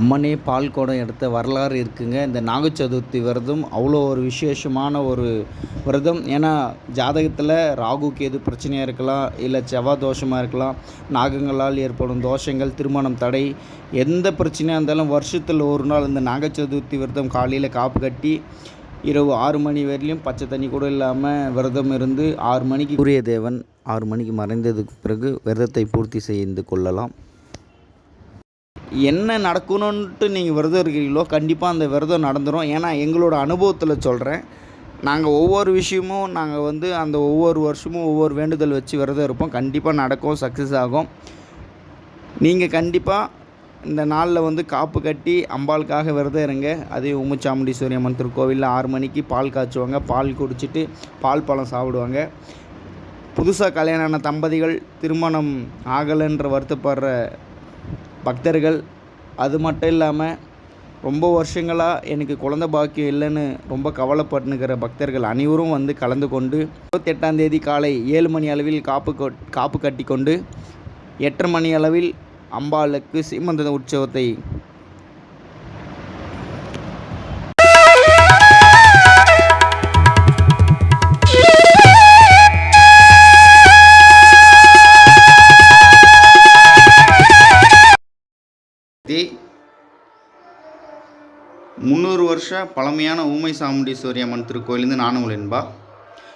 அம்மனே பால் குடம் எடுத்த வரலாறு இருக்குங்க. இந்த நாக சதுர்த்தி விரதம் அவ்வளோ ஒரு விசேஷமான ஒரு விரதம். ஏன்னா ஜாதகத்தில் ராகு கேது பிரச்சனையாக இருக்கலாம், இல்லை செவ்வாய் தோஷமாக இருக்கலாம், நாகங்களால் ஏற்படும் தோஷங்கள், திருமணம் தடை, எந்த பிரச்சனையாக இருந்தாலும் வருஷத்தில் ஒரு நாள் இந்த நாக சதுர்த்தி விரதம் காலையில் காப்பு கட்டி இரவு 6 மணி வரையிலும் பச்சை தண்ணி கூட இல்லாமல் விரதம் இருந்து 6 மணிக்கு சூரிய தேவன் 6 மணிக்கு மறைந்ததுக்கு பிறகு விரதத்தை பூர்த்தி செய்து கொள்ளலாம். என்ன நடக்கணுன்ட்டு நீங்கள் விரதம் இருக்கிறீங்களோ கண்டிப்பாக அந்த விரதம் நடந்துடும். ஏன்னா எங்களோட அனுபவத்தில் சொல்கிறேன். நாங்கள் ஒவ்வொரு விஷயமும் அந்த ஒவ்வொரு வருஷமும் ஒவ்வொரு வேண்டுதல் வச்சு விரதம் இருப்போம். கண்டிப்பாக நடக்கும், சக்ஸஸ் ஆகும். நீங்கள் கண்டிப்பாக இந்த நாளில் காப்பு கட்டி அம்பாளுக்காக விரதம் இருங்க. அதே உமுச்சாமுண்டீஸ்வரி அம்மன் திருக்கோவிலில் 6 மணிக்கு பால் காய்ச்சுவாங்க. பால் குடிச்சிட்டு பால் பழம் சாப்பிடுவாங்க. புதுசாக கல்யாணம் ஆன தம்பதிகள், திருமணம் ஆகலைன்ற வருத்தப்படுற பக்தர்கள், அது மட்டும் இல்லாமல் ரொம்ப வருஷங்களாக எனக்கு குழந்தை பாக்கியம் இல்லைன்னு ரொம்ப கவலைப்பட்டுனுக்கிற பக்தர்கள் அனைவரும் கலந்து கொண்டு 28ஆம் தேதி காலை 7 மணி அளவில் காப்பு கட்டி கொண்டு 8:30 மணி அளவில் அம்பாளுக்கு சீமந்த உற்சவத்தை தி 300 வருஷ பழமையான ஊமை சாமுண்டீஸ்வரி அம்மன் திருக்கோயிலேருந்து நானும் என்பா.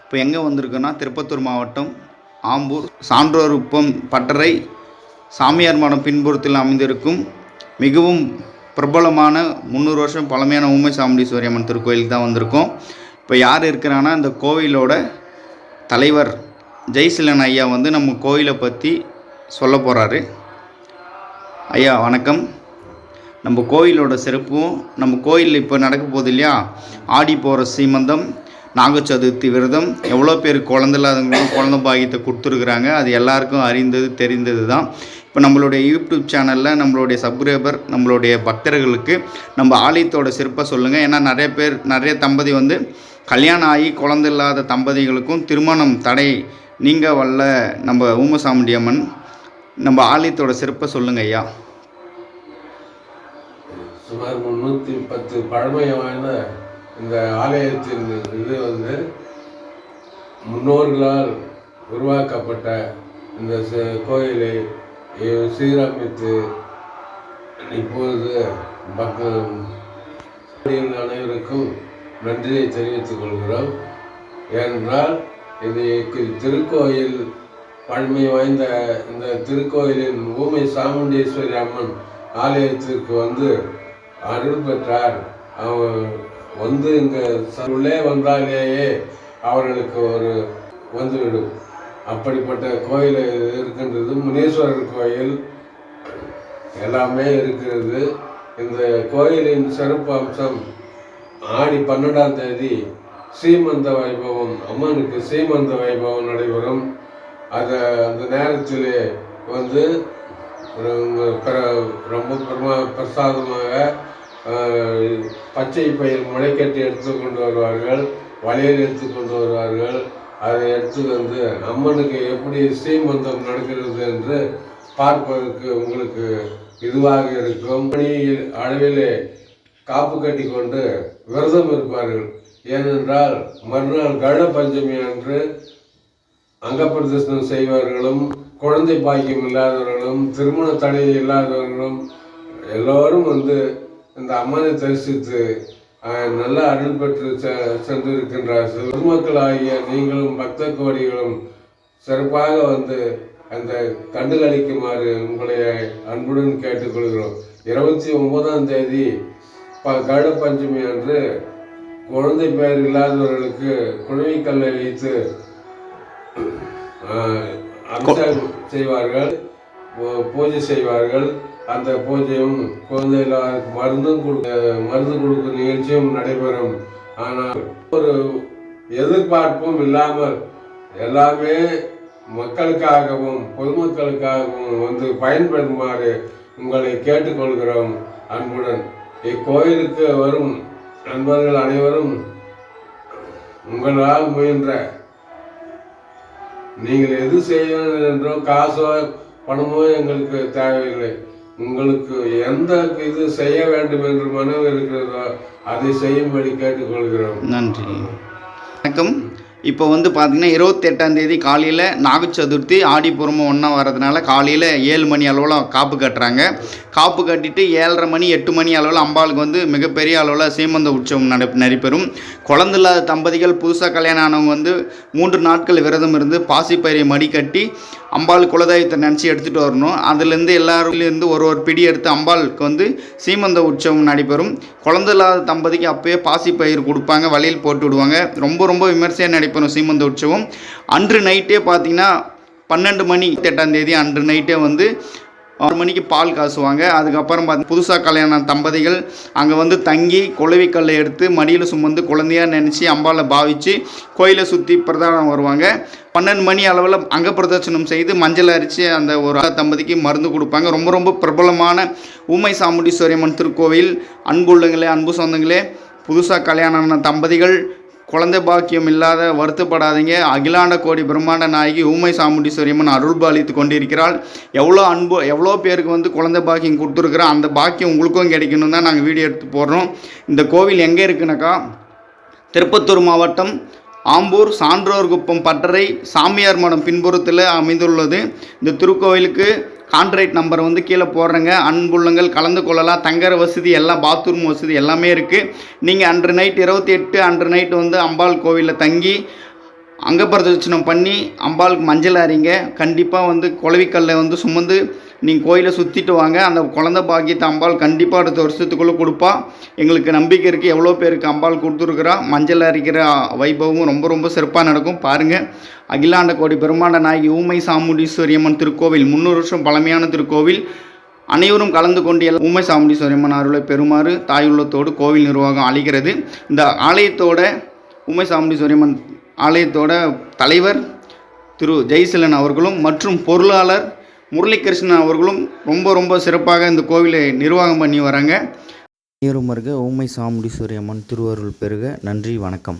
இப்போ எங்கே வந்திருக்கோன்னா திருப்பத்தூர் மாவட்டம் ஆம்பூர் சான்றோருப்பம் பட்டறை சாமியார் மடம் பின்புறத்தில் அமைந்திருக்கும் மிகவும் பிரபலமான 300 வருஷம் பழமையான ஊமை சாமுண்டீஸ்வரி அம்மன் திருக்கோயிலுக்கு தான் வந்திருக்கோம். இப்போ யார் இருக்கிறான்னா இந்த கோவிலோட தலைவர் ஜெய்சிலன் ஐயா நம்ம கோயிலை பற்றி சொல்ல போகிறாரு. ஐயா வணக்கம். நம்ம கோயிலோட சிறப்பும், நம்ம கோயிலில் இப்போ நடக்க போகுது இல்லையா, ஆடி போகிற சீமந்தம், நாக சதுர்த்தி விரதம், எவ்வளோ பேர் குழந்தை இல்லாதவங்களும் குழந்தை பாகியத்தை கொடுத்துருக்குறாங்க. அது எல்லாருக்கும் தெரிந்தது தான். இப்போ நம்மளுடைய யூடியூப் சேனலில் நம்மளுடைய சப்ஸ்கிரைபர், நம்மளுடைய பக்தர்களுக்கு நம்ம ஆலயத்தோட சிறப்பை சொல்லுங்கள். ஏன்னா நிறைய தம்பதி கல்யாணம் ஆகி குழந்தை இல்லாத தம்பதிகளுக்கும் திருமணம் தடை நீங்க வல்ல நம்ம ஊமசாமுண்டி அம்மன் நம்ம ஆலயத்தோட சிறப்பை சொல்லுங்க ஐயா. சுமார் 310 பழமை வாய்ந்த இந்த ஆலயத்தின் இது முன்னோர்களால் உருவாக்கப்பட்ட இந்த கோயிலை சீரமைத்து இப்பொழுது அனைவருக்கும் நன்றியை தெரிவித்துக் கொள்கிறோம். ஏனென்றால் இது திருக்கோயில் பழமை வாய்ந்த இந்த திருக்கோயிலின் ஊமை சாமுண்டீஸ்வரி அம்மன் ஆலயத்திற்கு அருள் பெற்றார். அவங்க இங்கே உள்ளே வந்தாலேயே அவர்களுக்கு வந்துவிடும். அப்படிப்பட்ட கோயில் இருக்கின்றது. முனீஸ்வரர் கோயில் எல்லாமே இருக்கிறது. இந்த கோயிலின் சிறப்பு அம்சம் ஆடி 12ஆம் தேதி சீமந்த வைபவம், அம்மனுக்கு சீமந்த வைபவம் நடைபெறும். அந்த நேரத்திலே ரொம்ப பிரசாதமாக பச்சை பயிர் முளைக்கட்டி எடுத்து கொண்டு வருவார்கள், வளையல் எடுத்து கொண்டு வருவார்கள். அதை எடுத்து அம்மனுக்கு எப்படி சீமந்தம் நடக்கிறது என்று பார்ப்பதற்கு உங்களுக்கு இதுவாக இருக்கும். அளவிலே காப்பு கட்டி கொண்டு விரதம் இருப்பார்கள். ஏனென்றால் மறுநாள் கருட பஞ்சமி அன்று அங்கப்பிரதர்சனம் செய்வார்களும், குழந்தை பாக்கியம் இல்லாதவர்களும், திருமண தடை இல்லாதவர்களும் எல்லோரும் இந்த அம்மனை தரிசித்து நல்ல அருள் பெற்று சென்றிருக்கின்றார்கள். பொதுமக்கள் ஆகிய நீங்களும் பக்த கோடிகளும் சிறப்பாக அந்த கண்டுகளிக்குமாறு உங்களை அன்புடன் கேட்டுக்கொள்கிறோம். 29ஆம் தேதி கருட பஞ்சமி அன்று குழந்தை பெயர் இல்லாதவர்களுக்கு குழவிக்கல்லை வைத்து அபிஷேகம் செய்வார்கள், பூஜை செய்வார்கள். அந்த பூஜையும் குழந்தைகள மருந்து கொடுக்கும் நிகழ்ச்சியும் நடைபெறும். ஆனால் ஒரு எதிர்பார்ப்பும் இல்லாமல் எல்லாமே மக்களுக்காகவும் பொதுமக்களுக்காகவும் பயன்படுமாறு உங்களை கேட்டுக்கொள்கிறோம் அன்புடன். இக்கோயிலுக்கு வரும் நண்பர்கள் அனைவரும் உங்களால் முயன்ற நீங்கள் எது செய்யணும் என்றோ காசோ பணமோ எங்களுக்கு தேவையில்லை. உங்களுக்கு எந்த இது செய்ய வேண்டும் என்று மனம் இருக்கிறதோ அதை செய்யும்படி கேட்டுக்கொள்கிறோம். நன்றி. வணக்கம். இப்போ வந்து பார்த்தீங்கன்னா 28ஆம் தேதி காலையில் நாக சதுர்த்தி, ஆடிப்பூரமும் ஒன்றா வர்றதுனால காலையில் 7 மணி அளவில் காப்பு கட்டுறாங்க. காப்பு கட்டிட்டு 7:30 மணி 8 மணி அளவில் அம்பாளுக்கு வந்து மிகப்பெரிய அளவில் சீமந்த உற்சவம் நடைபெறும். குழந்தை இல்லாத தம்பதிகள் புதுசாக கல்யாணம் ஆனவங்க வந்து 3 நாட்கள் விரதம் இருந்து பாசிப்பயிரை மடி கட்டி அம்பாள் குலதெய்வத்தை நினச்சி எடுத்துகிட்டு வரணும். அதுலேருந்து எல்லாருலேருந்து ஒரு பிடி எடுத்து அம்பாளுக்கு வந்து சீமந்த உற்சவம் நடைபெறும். குழந்தை இல்லாத தம்பதிக்கு அப்போயே பாசிப்பயிர் கொடுப்பாங்க, வழியில் போட்டு விடுவாங்க. ரொம்ப ரொம்ப விமர்சையாக நடைபெறும் சீமந்த உற்சவம். அன்று நைட்டே பார்த்தீங்கன்னா 12 மணி 28ஆம் தேதி அன்று நைட்டே வந்து 6 மணிக்கு பால் காசுவாங்க. அதுக்கப்புறம் புதுசாக கல்யாண தம்பதிகள் அங்கே வந்து தங்கி குளவிக்கல்லை எடுத்து மடியில் சுமந்து குழந்தையாக நினச்சி அம்பாவை பாவித்து கோயிலை சுற்றி பிரதானம் வருவாங்க. 12 மணி அளவில் அங்க பிரதட்சணம் செய்து மஞ்சள் அரிச்சு அந்த ஒரு தம்பதிக்கு மருந்து கொடுப்பாங்க. ரொம்ப ரொம்ப பிரபலமான ஊமை சாமுண்டீஸ்வரி அம்மன் திருக்கோவில். அன்புள்ளங்களே, அன்பு சொந்தங்களே, புதுசாக கல்யாணமான தம்பதிகள் குழந்தை பாக்கியம் இல்லாத வருத்தப்படாதீங்க. அகிலாண்ட கோடி பிரம்மாண்ட நாயகி ஊமை சாமுண்டீஸ்வரி அம்மன் அருள்பாலித்து கொண்டிருக்கிறாள். எவ்வளோ பேருக்கு வந்து குழந்தை பாக்கியம் கொடுத்துருக்குறோம். அந்த பாக்கியம் உங்களுக்கும் கிடைக்கணும் தான் நாங்கள் வீடியோ எடுத்து போடுறோம். இந்த கோவில் எங்கே இருக்குனாக்கா திருப்பத்தூர் மாவட்டம் ஆம்பூர் சான்றோர்குப்பம் பட்டறை சாமியார் மடம் பின்புறத்தில் அமைந்துள்ளது. இந்த திருக்கோவிலுக்கு கான்ட்ராக்ட் நம்பர் வந்து கீழே போடுறேங்க. அன்புள்ளங்கள் கலந்து கொள்ளலாம். தங்குற வசதி எல்லாம், பாத்ரூம் வசதி எல்லாமே இருக்குது. நீங்கள் அன்று நைட் 28 அன்று நைட்டு வந்து அம்பாள் கோவிலில் தங்கி அங்கப்பிரதட்சணம் பண்ணி அம்பாளுக்கு மஞ்சள் அரிங்க. கண்டிப்பாக வந்து குளவிக்கல்லை வந்து சுமந்து நீங்கள் கோயிலை சுற்றிட்டு வாங்க. அந்த குழந்தை பாக்கியத்தை அம்பாள் கண்டிப்பாக அடுத்த வருஷத்துக்குள்ளே கொடுப்பா. எங்களுக்கு நம்பிக்கை இருக்குது. எவ்வளோ பேருக்கு அம்பாள் கொடுத்துருக்குறா. மஞ்சள் அரிக்கிற வைபவமும் ரொம்ப ரொம்ப சிறப்பாக நடக்கும். பாருங்கள், அகிலாண்ட கோடி பிரம்மாண்ட நாயகி ஊமை சாமுண்டீஸ்வரி அம்மன் திருக்கோவில் 300 வருஷம் பழமையான திருக்கோவில். அனைவரும் கலந்து கொண்டு ஊமை சாமுண்டீஸ்வரி அம்மன் அருளை பெறுமாறு தாயுள்ளத்தோடு கோவில் நிர்வாகம் அளிக்கிறது. இந்த ஆலயத்தோட ஊமை சாமுண்டீஸ்வரி அம்மன் ஆலயத்தோட தலைவர் திரு ஜெய்சலன் அவர்களும் மற்றும் பொருளாளர் முரளிகிருஷ்ணன் அவர்களும் ரொம்ப ரொம்ப சிறப்பாக இந்த கோவிலை நிர்வாகம் பண்ணி வராங்க. நேருமருக ஊமை சாமுண்டீஸ்வரி அம்மன் திருவருள் பெறுக. நன்றி, வணக்கம்.